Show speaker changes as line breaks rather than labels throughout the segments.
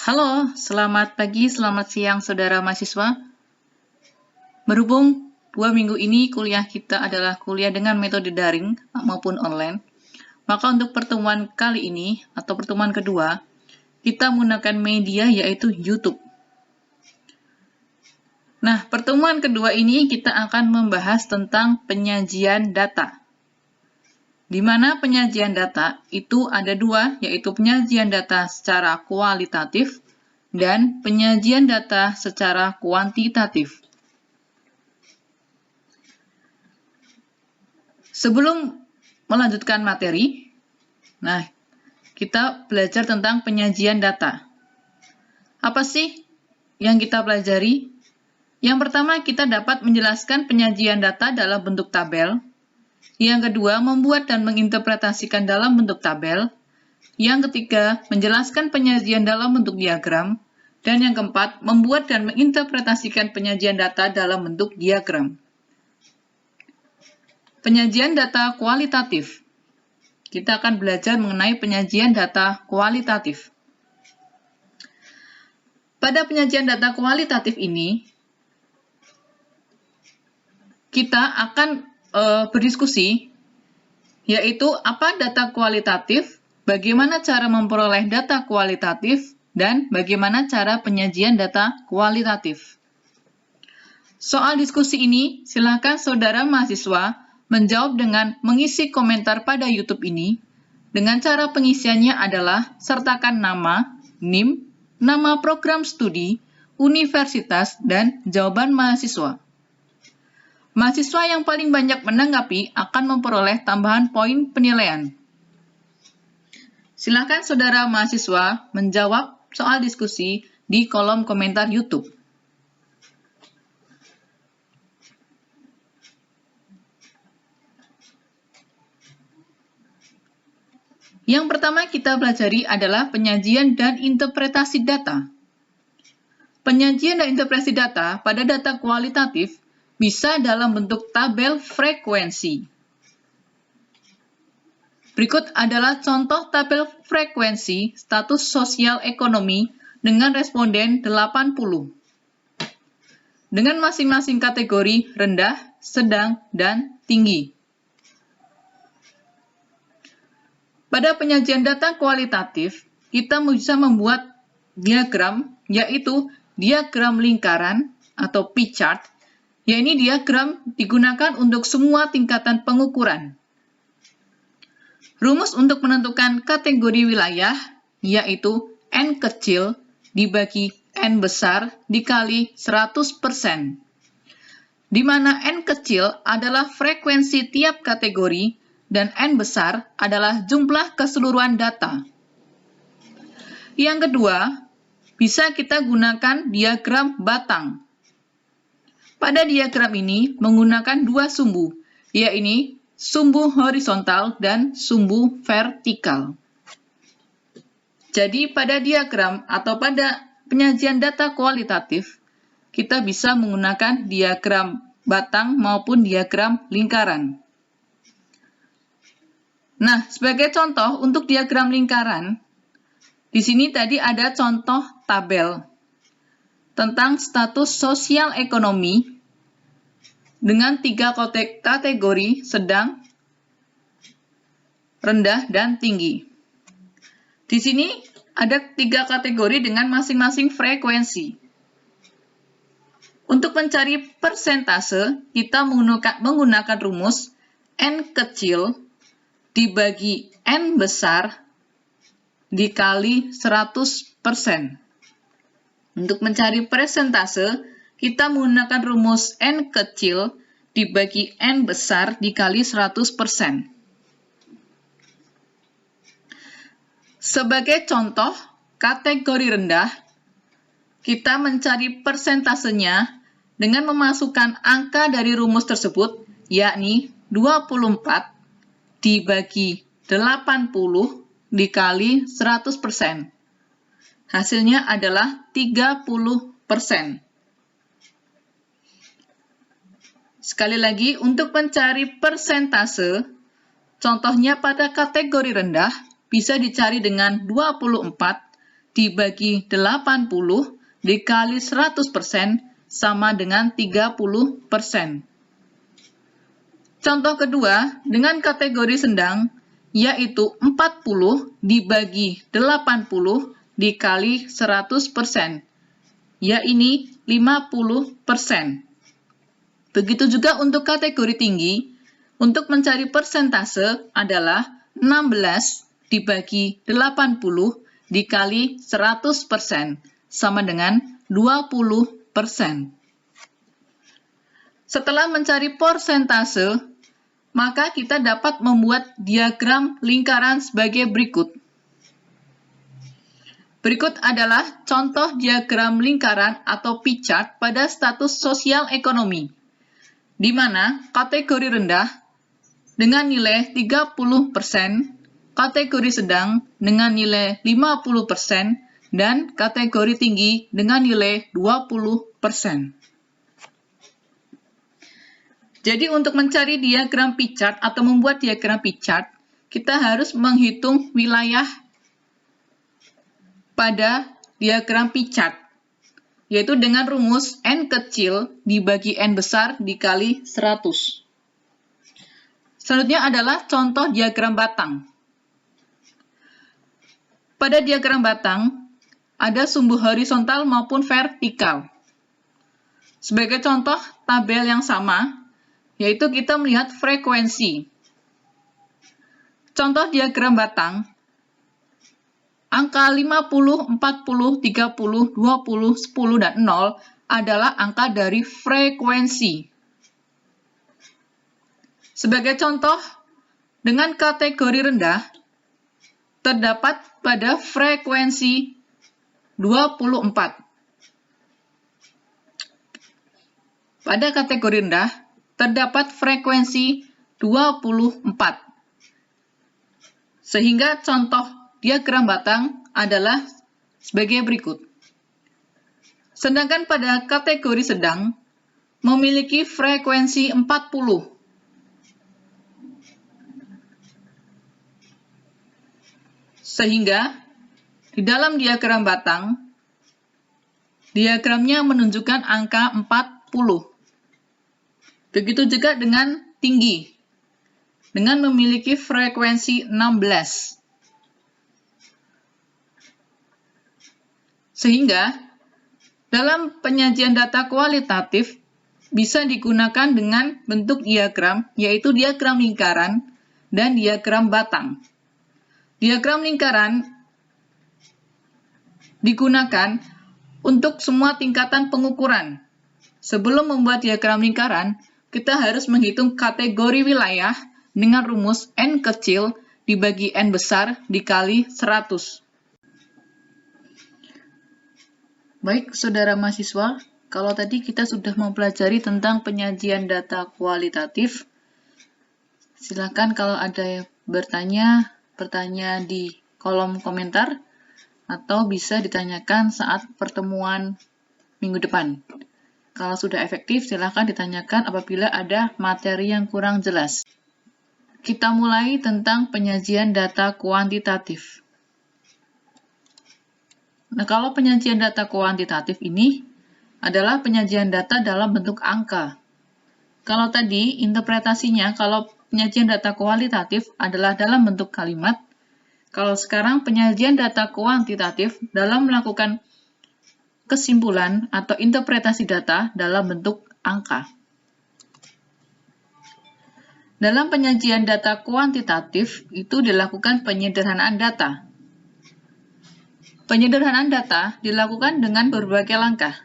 Halo, selamat pagi, selamat siang saudara mahasiswa. Berhubung 2 minggu ini kuliah kita adalah kuliah dengan metode daring maupun online, maka untuk pertemuan kali ini atau pertemuan kedua, kita menggunakan media yaitu YouTube. Nah, pertemuan kedua ini kita akan membahas tentang penyajian data. Di mana penyajian data itu ada dua, yaitu penyajian data secara kualitatif dan penyajian data secara kuantitatif. Sebelum melanjutkan materi, kita belajar tentang penyajian data. Apa sih yang kita pelajari? Yang pertama, kita dapat menjelaskan penyajian data dalam bentuk tabel. Yang kedua, membuat dan menginterpretasikan dalam bentuk tabel. Yang ketiga, menjelaskan penyajian dalam bentuk diagram. Dan yang keempat, membuat dan menginterpretasikan penyajian data dalam bentuk diagram. Penyajian data kualitatif. Kita akan belajar mengenai penyajian data kualitatif. Pada penyajian data kualitatif ini, kita akan berdiskusi, yaitu apa data kualitatif, bagaimana cara memperoleh data kualitatif, dan bagaimana cara penyajian data kualitatif. Soal diskusi ini, silakan saudara mahasiswa menjawab dengan mengisi komentar pada YouTube ini. Dengan cara pengisiannya adalah sertakan nama, NIM, nama program studi, universitas, dan jawaban mahasiswa. Mahasiswa yang paling banyak menanggapi akan memperoleh tambahan poin penilaian. Silakan saudara mahasiswa menjawab soal diskusi di kolom komentar YouTube. Yang pertama kita pelajari adalah penyajian dan interpretasi data. Penyajian dan interpretasi data pada data kualitatif bisa dalam bentuk tabel frekuensi. Berikut adalah contoh tabel frekuensi status sosial ekonomi dengan responden 80. Dengan masing-masing kategori rendah, sedang, dan tinggi. Pada penyajian data kualitatif, kita bisa membuat diagram, yaitu diagram lingkaran atau pie chart. Ya, ini diagram digunakan untuk semua tingkatan pengukuran. Rumus untuk menentukan kategori wilayah, yaitu N kecil dibagi N besar dikali 100%. Di mana N kecil adalah frekuensi tiap kategori dan N besar adalah jumlah keseluruhan data. Yang kedua, bisa kita gunakan diagram batang. Pada diagram ini menggunakan dua sumbu, yaitu sumbu horizontal dan sumbu vertikal. Jadi pada diagram atau pada penyajian data kualitatif, kita bisa menggunakan diagram batang maupun diagram lingkaran. Nah, sebagai contoh untuk diagram lingkaran, di sini tadi ada contoh tabel tentang status sosial ekonomi dengan 3 kategori sedang, rendah, dan tinggi. Di sini ada 3 kategori dengan masing-masing frekuensi. Untuk mencari persentase, kita menggunakan rumus N kecil dibagi N besar dikali 100%. Untuk mencari persentase, kita menggunakan rumus N kecil dibagi N besar dikali 100%. Sebagai contoh, kategori rendah, kita mencari persentasenya dengan memasukkan angka dari rumus tersebut, yakni 24 dibagi 80 dikali 100%. Hasilnya adalah 30%. Sekali lagi, untuk mencari persentase, contohnya pada kategori rendah, bisa dicari dengan 24 dibagi 80 dikali 100% sama dengan 30%. Contoh kedua, dengan kategori sedang, yaitu 40 dibagi 80 dikali 100%, yaitu 50%. Begitu juga untuk kategori tinggi, untuk mencari persentase adalah 16 dibagi 80 dikali 100%, sama dengan 20%. Setelah mencari persentase, maka kita dapat membuat diagram lingkaran sebagai berikut. Berikut adalah contoh diagram lingkaran atau pie chart pada status sosial ekonomi, di mana kategori rendah dengan nilai 30%, kategori sedang dengan nilai 50%, dan kategori tinggi dengan nilai 20%. Jadi untuk mencari diagram pie chart atau membuat diagram pie chart, kita harus menghitung wilayah pada diagram pie chart, yaitu dengan rumus N kecil dibagi N besar dikali 100. Selanjutnya adalah contoh diagram batang. Pada diagram batang, ada sumbu horizontal maupun vertikal. Sebagai contoh tabel yang sama, yaitu kita melihat frekuensi. Contoh diagram batang, angka 50, 40, 30, 20, 10, dan 0 adalah angka dari frekuensi. Sebagai contoh, dengan kategori rendah, terdapat pada frekuensi 24. Pada kategori rendah, terdapat frekuensi 24. Sehingga contoh diagram batang adalah sebagai berikut. Sedangkan pada kategori sedang, memiliki frekuensi 40. Sehingga, di dalam diagram batang, diagramnya menunjukkan angka 40. Begitu juga dengan tinggi, dengan memiliki frekuensi 16. Sehingga, dalam penyajian data kualitatif, bisa digunakan dengan bentuk diagram, yaitu diagram lingkaran dan diagram batang. Diagram lingkaran digunakan untuk semua tingkatan pengukuran. Sebelum membuat diagram lingkaran, kita harus menghitung kategori wilayah dengan rumus N kecil dibagi N besar dikali 100. Baik, saudara mahasiswa, kalau tadi kita sudah mempelajari tentang penyajian data kualitatif, silakan kalau ada yang bertanya di kolom komentar, atau bisa ditanyakan saat pertemuan minggu depan. Kalau sudah efektif, silakan ditanyakan apabila ada materi yang kurang jelas. Kita mulai tentang penyajian data kuantitatif. Nah, kalau penyajian data kuantitatif ini adalah penyajian data dalam bentuk angka. Kalau tadi interpretasinya, kalau penyajian data kualitatif adalah dalam bentuk kalimat, kalau sekarang penyajian data kuantitatif dalam melakukan kesimpulan atau interpretasi data dalam bentuk angka. Dalam penyajian data kuantitatif itu dilakukan penyederhanaan data. Penyederhanaan data dilakukan dengan berbagai langkah.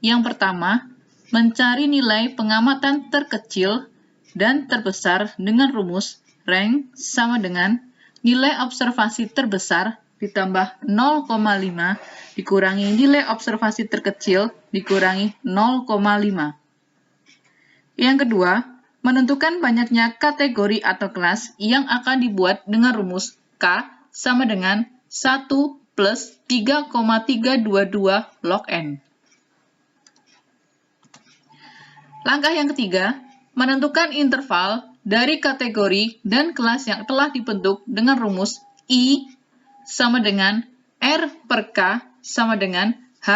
Yang pertama, mencari nilai pengamatan terkecil dan terbesar dengan rumus rank sama dengan nilai observasi terbesar ditambah 0,5 dikurangi nilai observasi terkecil dikurangi 0,5. Yang kedua, menentukan banyaknya kategori atau kelas yang akan dibuat dengan rumus K sama dengan 1 plus 3,322 log N. Langkah yang ketiga, menentukan interval dari kategori dan kelas yang telah dibentuk dengan rumus I sama dengan R per K sama dengan H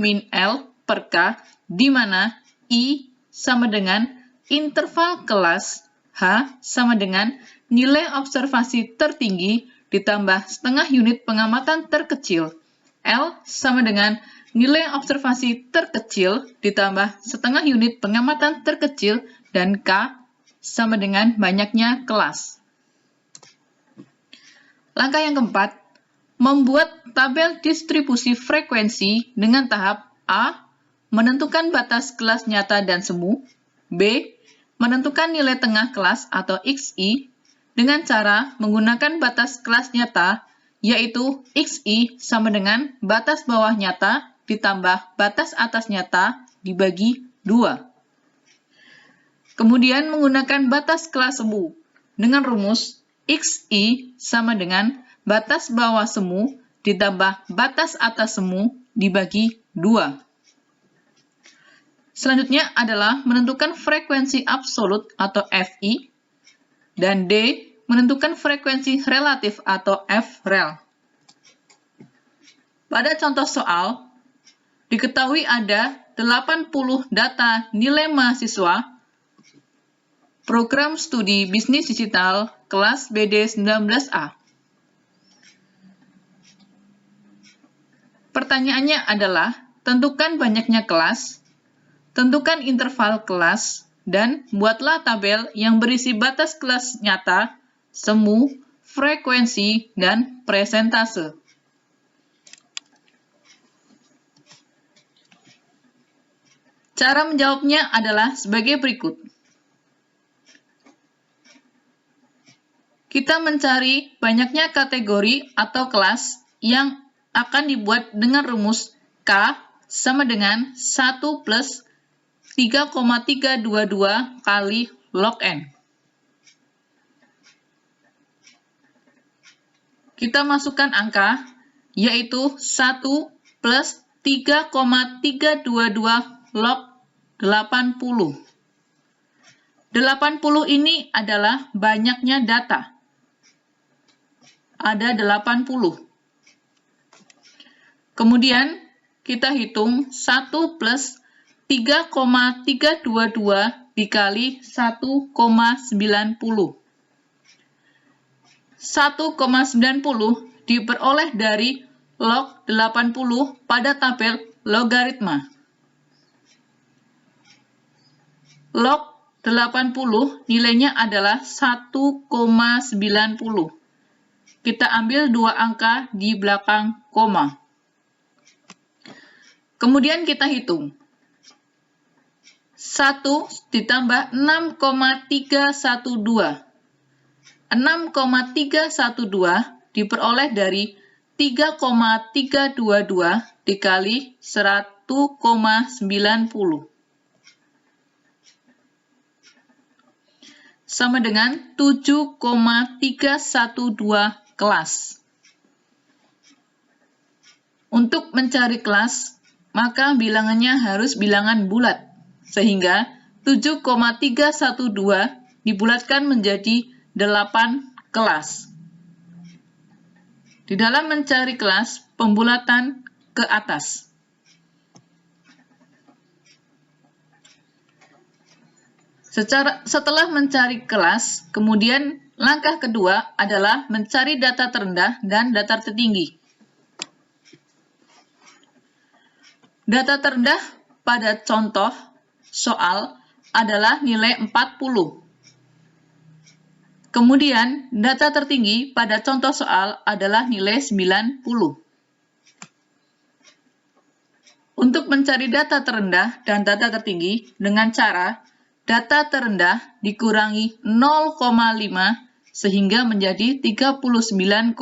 min L per K, di mana I sama dengan interval kelas, H sama dengan nilai observasi tertinggi ditambah setengah unit pengamatan terkecil, L sama dengan nilai observasi terkecil ditambah setengah unit pengamatan terkecil, dan K sama dengan banyaknya kelas. Langkah yang keempat, membuat tabel distribusi frekuensi dengan tahap A. Menentukan batas kelas nyata dan semu. B. Menentukan nilai tengah kelas atau XI dengan cara menggunakan batas kelas nyata, yaitu XI sama dengan batas bawah nyata ditambah batas atas nyata dibagi 2. Kemudian menggunakan batas kelas semu dengan rumus XI sama dengan batas bawah semu ditambah batas atas semu dibagi 2. Selanjutnya adalah menentukan frekuensi absolut atau FI, dan D. Menentukan frekuensi relatif atau FREL. Pada contoh soal, diketahui ada 80 data nilai mahasiswa program studi bisnis digital kelas BD 19A. Pertanyaannya adalah, tentukan banyaknya kelas, tentukan interval kelas, dan buatlah tabel yang berisi batas kelas nyata, semu, frekuensi, dan presentase. Cara menjawabnya adalah sebagai berikut. Kita mencari banyaknya kategori atau kelas yang akan dibuat dengan rumus K sama dengan 1 plus 3,322 kali log N. Kita masukkan angka, yaitu 1 plus 3,322 log 80. 80 ini adalah banyaknya data. Ada 80. Kemudian kita hitung 1 plus 3,322 dikali 1,90. 1,90 diperoleh dari log 80 pada tabel logaritma. Log 80 nilainya adalah 1,90. Kita ambil 2 angka di belakang koma. Kemudian kita hitung. 1 ditambah 6,312. 6,312 diperoleh dari 3,322 dikali 100,90. Sama dengan 7,312 kelas. Untuk mencari kelas, maka bilangannya harus bilangan bulat, sehingga 7,312 dibulatkan menjadi 8 kelas. Di dalam mencari kelas, pembulatan ke atas. Setelah mencari kelas, kemudian langkah kedua adalah mencari data terendah dan data tertinggi. Data terendah pada contoh soal adalah nilai 40. Kemudian, data tertinggi pada contoh soal adalah nilai 90. Untuk mencari data terendah dan data tertinggi dengan cara data terendah dikurangi 0,5 sehingga menjadi 39,5.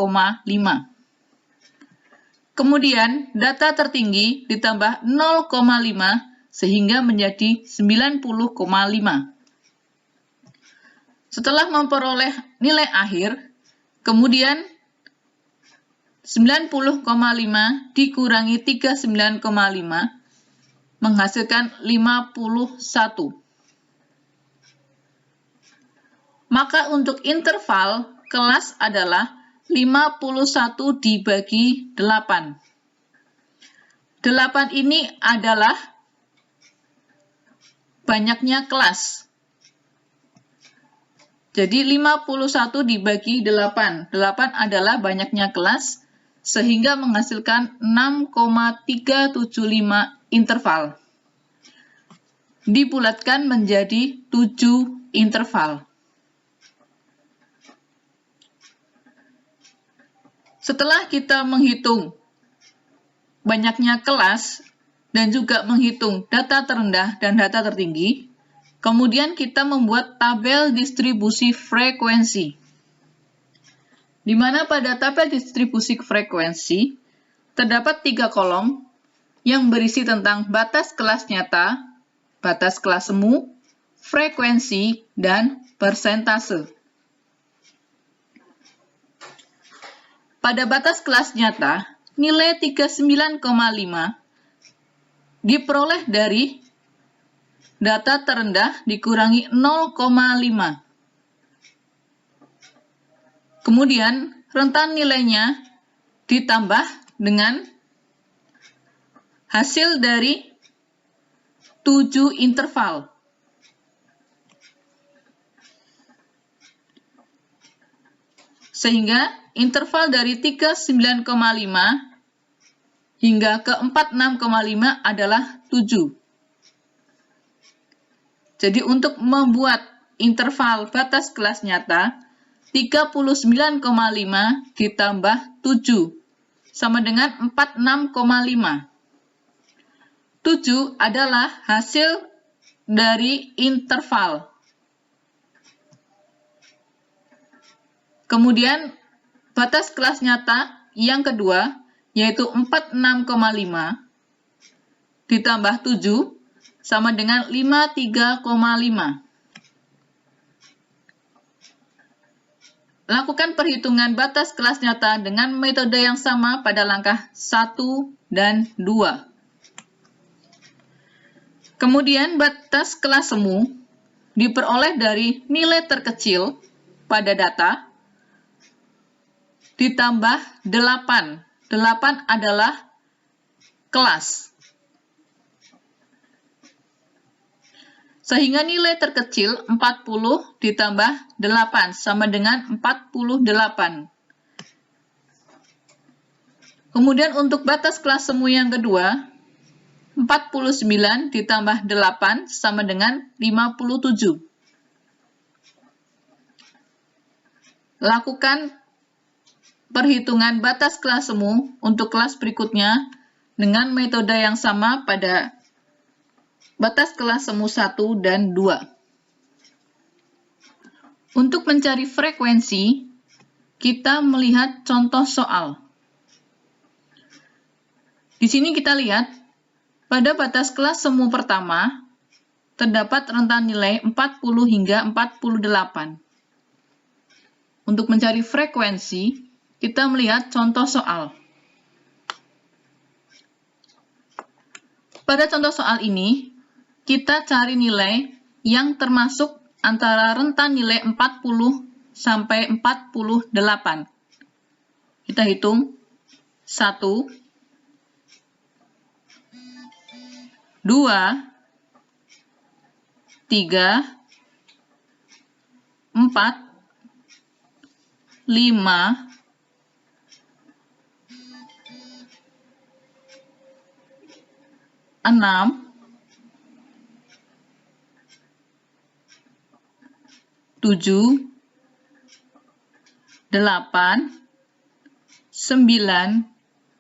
Kemudian, data tertinggi ditambah 0,5 sehingga menjadi 90,5. Setelah memperoleh nilai akhir, kemudian 90,5 dikurangi 39,5 menghasilkan 51. Maka untuk interval kelas adalah 51 dibagi 8. 8 ini adalah banyaknya kelas. Jadi 51 dibagi 8. 8 adalah banyaknya kelas, sehingga menghasilkan 6,375 interval. Dibulatkan menjadi 7 interval. Setelah kita menghitung banyaknya kelas dan juga menghitung data terendah dan data tertinggi, kemudian kita membuat tabel distribusi frekuensi. Di mana pada tabel distribusi frekuensi terdapat 3 kolom yang berisi tentang batas kelas nyata, batas kelas semu, frekuensi, dan persentase. Pada batas kelas nyata, nilai 39,5 diperoleh dari data terendah dikurangi 0,5. Kemudian, rentan nilainya ditambah dengan hasil dari 7 interval. Sehingga interval dari 39,5 hingga ke 46,5 adalah 7. Jadi untuk membuat interval batas kelas nyata, 39,5 ditambah 7 sama dengan 46,5. 7 adalah hasil dari interval. Kemudian batas kelas nyata yang kedua, yaitu 46,5 ditambah 7 sama dengan 53,5. Lakukan perhitungan batas kelas nyata dengan metode yang sama pada langkah 1 dan 2. Kemudian batas kelas semu diperoleh dari nilai terkecil pada data ditambah 8. 8 adalah kelas. Sehingga nilai terkecil 40 ditambah 8 sama dengan 48. Kemudian untuk batas kelas semu yang kedua, 49 ditambah 8 sama dengan 57. Lakukan perhitungan batas kelas semu untuk kelas berikutnya dengan metode yang sama pada batas kelas semu 1 dan 2. Untuk mencari frekuensi, kita melihat contoh soal. Di sini kita lihat, pada batas kelas semu pertama, terdapat rentan nilai 40 hingga 48. Untuk mencari frekuensi, kita melihat contoh soal. Pada contoh soal ini, kita cari nilai yang termasuk antara rentan nilai 40 sampai 48. Kita hitung 1, 2, 3, 4, 5, 6, 7, 8, 9,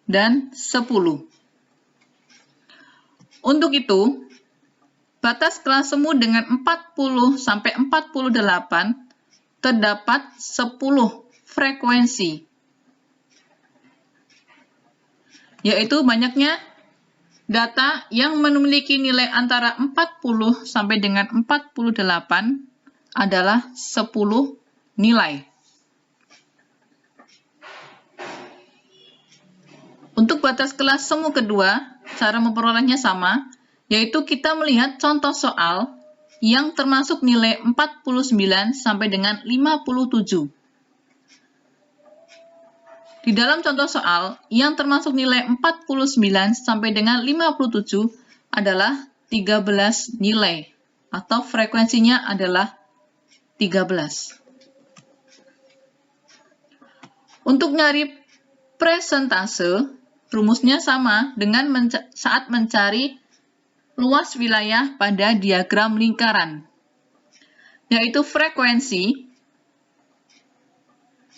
dan 10. Untuk itu, batas kelas semu dengan 40 sampai 48 terdapat 10 frekuensi, yaitu banyaknya data yang memiliki nilai antara 40 sampai dengan 48 adalah 10 nilai. Untuk batas kelas semu kedua, cara memperolehnya sama, yaitu kita melihat contoh soal yang termasuk nilai 49 sampai dengan 57. Di dalam contoh soal, yang termasuk nilai 49 sampai dengan 57 adalah 13 nilai, atau frekuensinya adalah 13. Untuk nyari presentase, rumusnya sama dengan saat mencari luas wilayah pada diagram lingkaran, yaitu frekuensi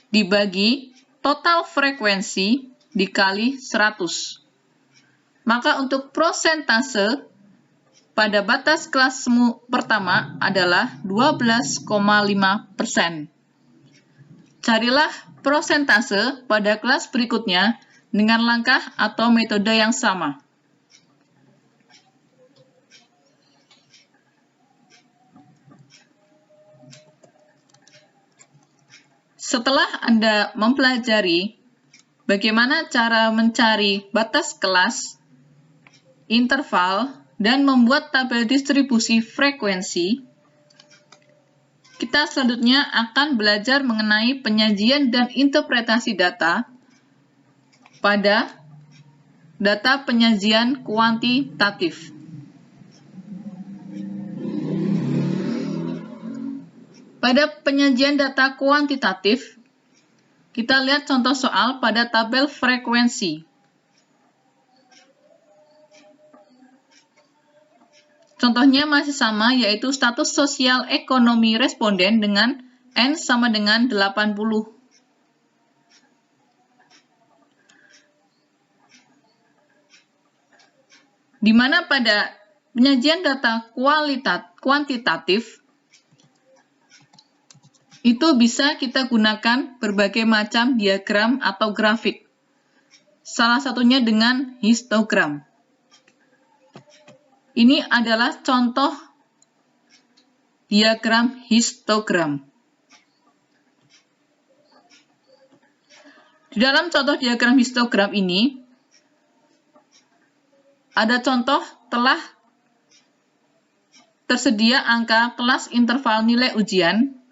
dibagi total frekuensi dikali 100. Maka untuk prosentase pada batas kelas pertama adalah 12,5%. Carilah prosentase pada kelas berikutnya dengan langkah atau metode yang sama. Setelah Anda mempelajari bagaimana cara mencari batas kelas, interval, dan membuat tabel distribusi frekuensi, kita selanjutnya akan belajar mengenai penyajian dan interpretasi data pada data penyajian kuantitatif. Pada penyajian data kuantitatif, kita lihat contoh soal pada tabel frekuensi. Contohnya masih sama, yaitu status sosial ekonomi responden dengan N sama dengan 80. Di mana pada penyajian data kuantitatif, itu bisa kita gunakan berbagai macam diagram atau grafik. Salah satunya dengan histogram. Ini adalah contoh diagram histogram. Di dalam contoh diagram histogram ini, ada contoh telah tersedia angka kelas interval nilai ujian,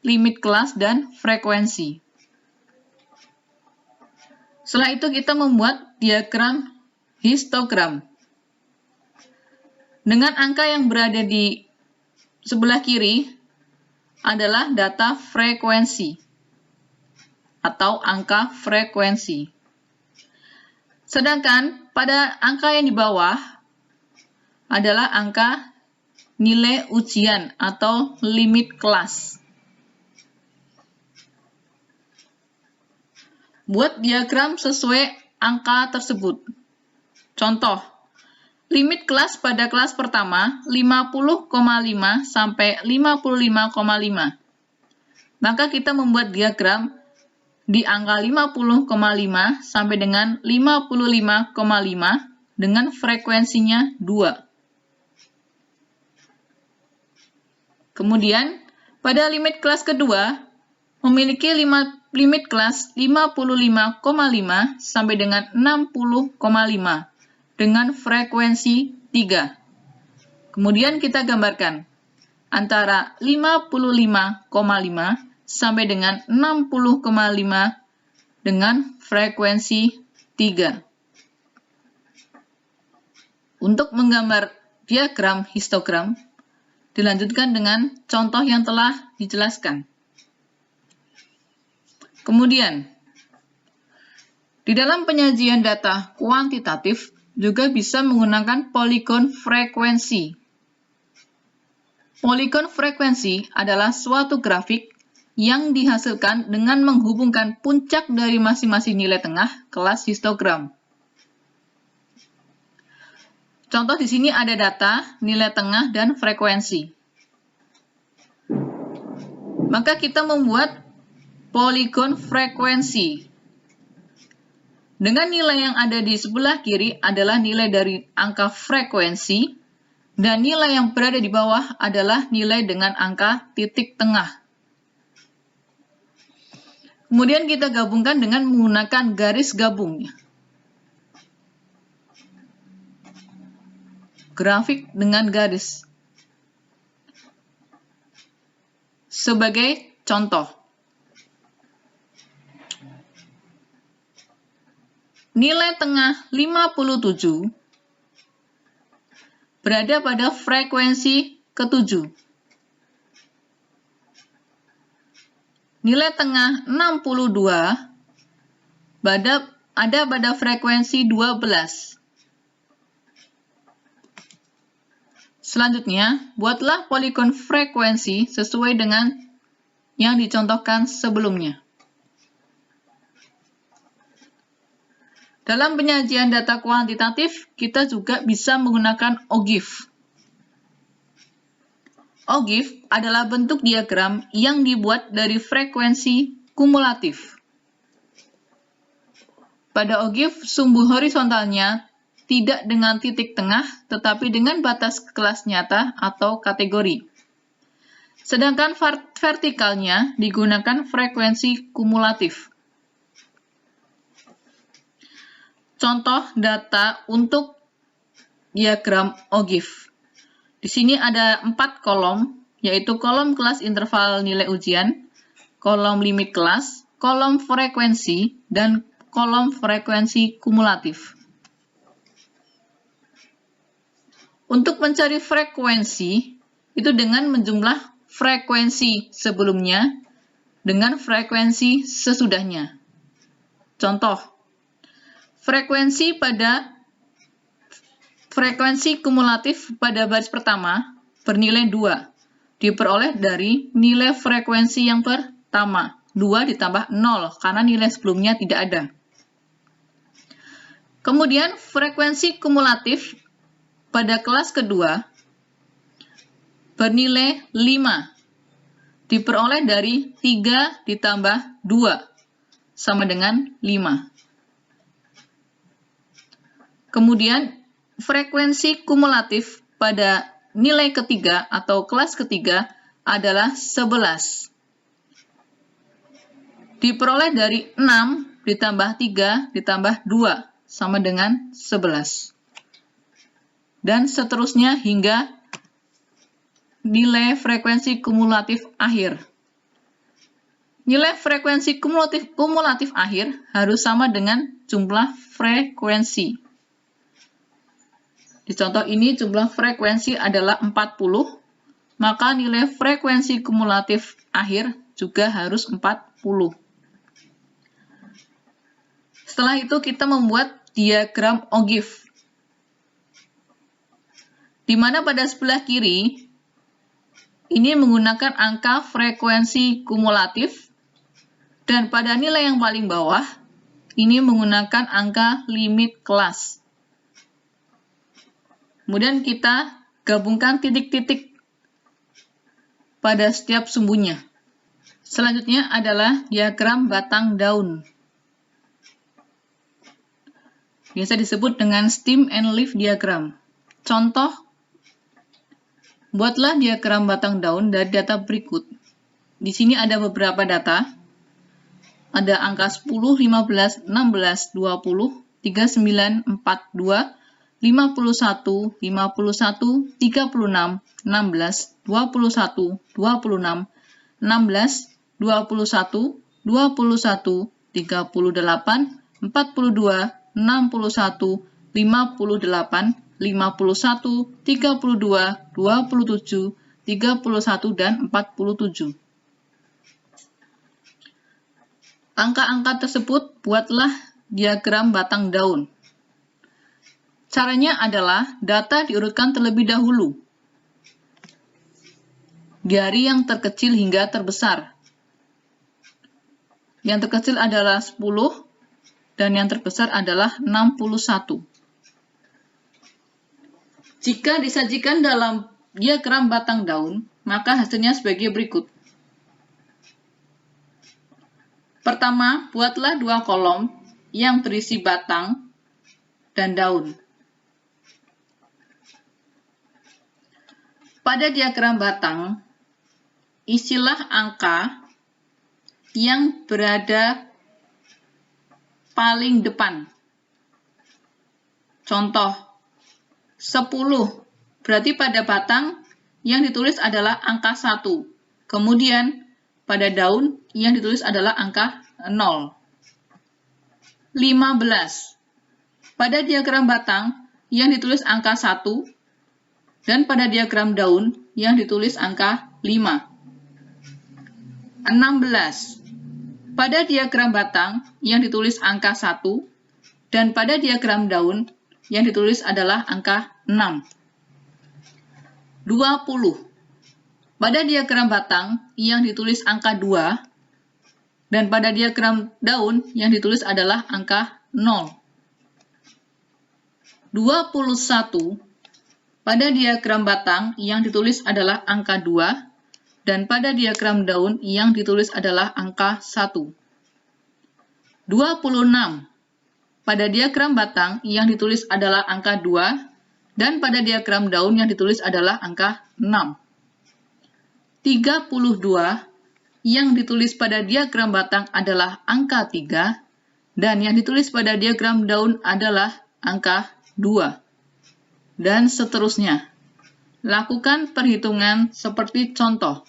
limit kelas, dan frekuensi. Setelah itu kita membuat diagram histogram. Dengan angka yang berada di sebelah kiri adalah data frekuensi atau angka frekuensi. Sedangkan pada angka yang di bawah adalah angka nilai ujian atau limit kelas. Buat diagram sesuai angka tersebut. Contoh, limit kelas pada kelas pertama 50,5 sampai 55,5. Maka kita membuat diagram di angka 50,5 sampai dengan 55,5 dengan frekuensinya 2. Kemudian, pada limit kelas kedua memiliki limit kelas 55,5 sampai dengan 60,5 dengan frekuensi 3. Kemudian kita gambarkan antara 55,5 sampai dengan 60,5 dengan frekuensi 3. Untuk menggambar diagram histogram, dilanjutkan dengan contoh yang telah dijelaskan. Kemudian, di dalam penyajian data kuantitatif juga bisa menggunakan poligon frekuensi. Poligon frekuensi adalah suatu grafik yang dihasilkan dengan menghubungkan puncak dari masing-masing nilai tengah kelas histogram. Contoh di sini ada data, nilai tengah, dan frekuensi. Maka kita membuat poligon frekuensi. Dengan nilai yang ada di sebelah kiri adalah nilai dari angka frekuensi, dan nilai yang berada di bawah adalah nilai dengan angka titik tengah. Kemudian kita gabungkan dengan menggunakan garis gabung. Grafik dengan garis. Sebagai contoh. nilai tengah 57 berada pada frekuensi ke-7. Nilai tengah 62 ada pada frekuensi 12. Selanjutnya, buatlah poligon frekuensi sesuai dengan yang dicontohkan sebelumnya. Dalam penyajian data kuantitatif, kita juga bisa menggunakan OGIF. OGIF adalah bentuk diagram yang dibuat dari frekuensi kumulatif. Pada OGIF, sumbu horizontalnya tidak dengan titik tengah, tetapi dengan batas kelas nyata atau kategori. Sedangkan vertikalnya digunakan frekuensi kumulatif. Contoh data untuk diagram OGIF. Di sini ada 4 kolom, yaitu kolom kelas interval nilai ujian, kolom limit kelas, kolom frekuensi, dan kolom frekuensi kumulatif. Untuk mencari frekuensi, itu dengan menjumlah frekuensi sebelumnya dengan frekuensi sesudahnya. Contoh, frekuensi kumulatif pada baris pertama bernilai 2, diperoleh dari nilai frekuensi yang pertama, 2 ditambah 0, karena nilai sebelumnya tidak ada. Kemudian, frekuensi kumulatif pada kelas kedua bernilai 5, diperoleh dari 3 ditambah 2, sama dengan 5. Kemudian, frekuensi kumulatif pada nilai ketiga atau kelas ketiga adalah 11. Diperoleh dari 6 ditambah 3 ditambah 2, sama dengan 11. Dan seterusnya hingga nilai frekuensi kumulatif akhir. Nilai frekuensi kumulatif akhir harus sama dengan jumlah frekuensi. Di contoh ini jumlah frekuensi adalah 40, maka nilai frekuensi kumulatif akhir juga harus 40. Setelah itu kita membuat diagram OGIF, di mana pada sebelah kiri ini menggunakan angka frekuensi kumulatif, dan pada nilai yang paling bawah ini menggunakan angka limit kelas. Kemudian kita gabungkan titik-titik pada setiap sumbunya. Selanjutnya adalah diagram batang daun. Biasa disebut dengan stem and leaf diagram. Contoh, buatlah diagram batang daun dari data berikut. Di sini ada beberapa data. Ada angka 10, 15, 16, 20, 39, 42, 51, 51, 36, 16, 21, 26, 16, 21, 21, 38, 42, 61, 58, 51, 32, 27, 31, dan 47. Angka-angka tersebut buatlah diagram batang daun. Caranya adalah data diurutkan terlebih dahulu, dari yang terkecil hingga terbesar. Yang terkecil adalah 10, dan yang terbesar adalah 61. Jika disajikan dalam diagram batang daun, maka hasilnya sebagai berikut. Pertama, buatlah 2 kolom yang berisi batang dan daun. Pada diagram batang, isilah angka yang berada paling depan. Contoh, 10. Berarti pada batang yang ditulis adalah angka 1. Kemudian pada daun yang ditulis adalah angka 0. 15. pada diagram batang yang ditulis angka 1 dan pada diagram daun yang ditulis angka 5. 16. Pada diagram batang yang ditulis angka 1 dan pada diagram daun yang ditulis adalah angka 6. 20. Pada diagram batang yang ditulis angka 2 dan pada diagram daun yang ditulis adalah angka 0. 21. Pada diagram batang yang ditulis adalah angka 2 dan pada diagram daun yang ditulis adalah angka 1. 26. Pada diagram batang yang ditulis adalah angka 2 dan pada diagram daun yang ditulis adalah angka 6. 32. Yang ditulis pada diagram batang adalah angka 3 dan yang ditulis pada diagram daun adalah angka 2. Dan seterusnya. Lakukan perhitungan seperti contoh.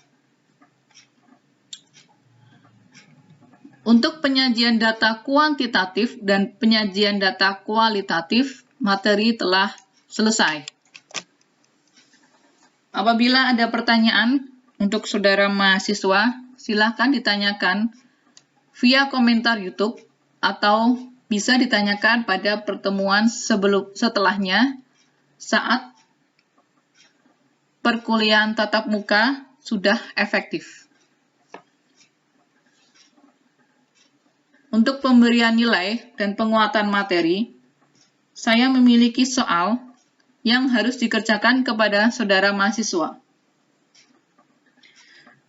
Untuk penyajian data kuantitatif dan penyajian data kualitatif, materi telah selesai. Apabila ada pertanyaan untuk saudara mahasiswa, silakan ditanyakan via komentar YouTube atau bisa ditanyakan pada pertemuan setelahnya saat perkuliahan tatap muka sudah efektif. Untuk pemberian nilai dan penguatan materi, saya memiliki soal yang harus dikerjakan kepada saudara mahasiswa.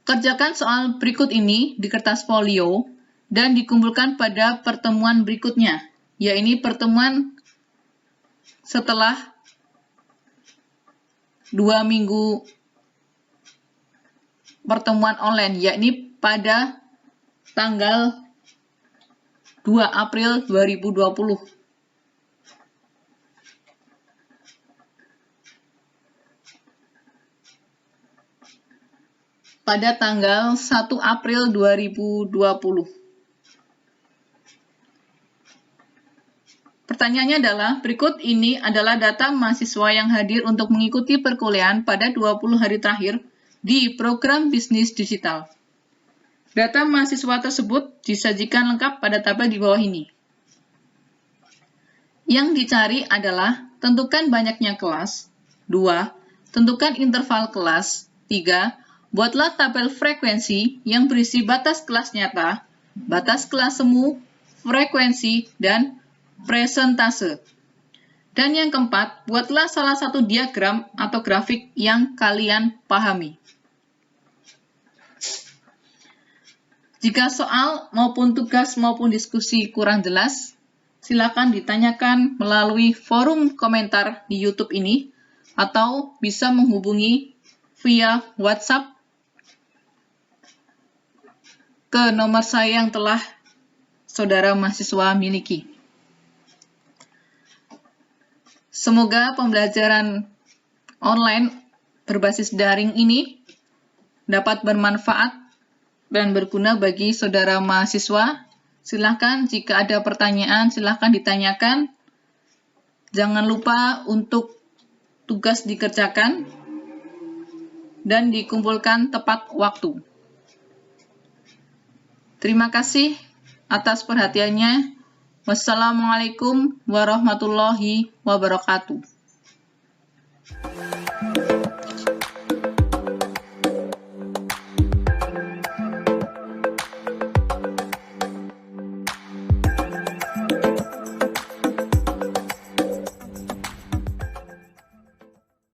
Kerjakan soal berikut ini di kertas folio dan dikumpulkan pada pertemuan berikutnya, yaitu pertemuan setelah 2 minggu pertemuan online, yakni pada tanggal 2 April 2020. Pada tanggal 1 April 2020. Pertanyaannya adalah, berikut ini adalah data mahasiswa yang hadir untuk mengikuti perkuliahan pada 20 hari terakhir di program bisnis digital. Data mahasiswa tersebut disajikan lengkap pada tabel di bawah ini. Yang dicari adalah, tentukan banyaknya kelas. 2. Tentukan interval kelas. 3. Buatlah tabel frekuensi yang berisi batas kelas nyata, batas kelas semu, frekuensi, dan presentase. Dan yang keempat, buatlah salah satu diagram atau grafik yang kalian pahami. Jika soal maupun tugas maupun diskusi kurang jelas, silakan ditanyakan melalui forum komentar di YouTube ini atau bisa menghubungi via WhatsApp ke nomor saya yang telah saudara mahasiswa miliki. Semoga pembelajaran online berbasis daring ini dapat bermanfaat dan berguna bagi saudara mahasiswa. Silakan jika ada pertanyaan, silakan ditanyakan. Jangan lupa untuk tugas dikerjakan dan dikumpulkan tepat waktu. Terima kasih atas perhatiannya. Wassalamualaikum warahmatullahi wabarakatuh.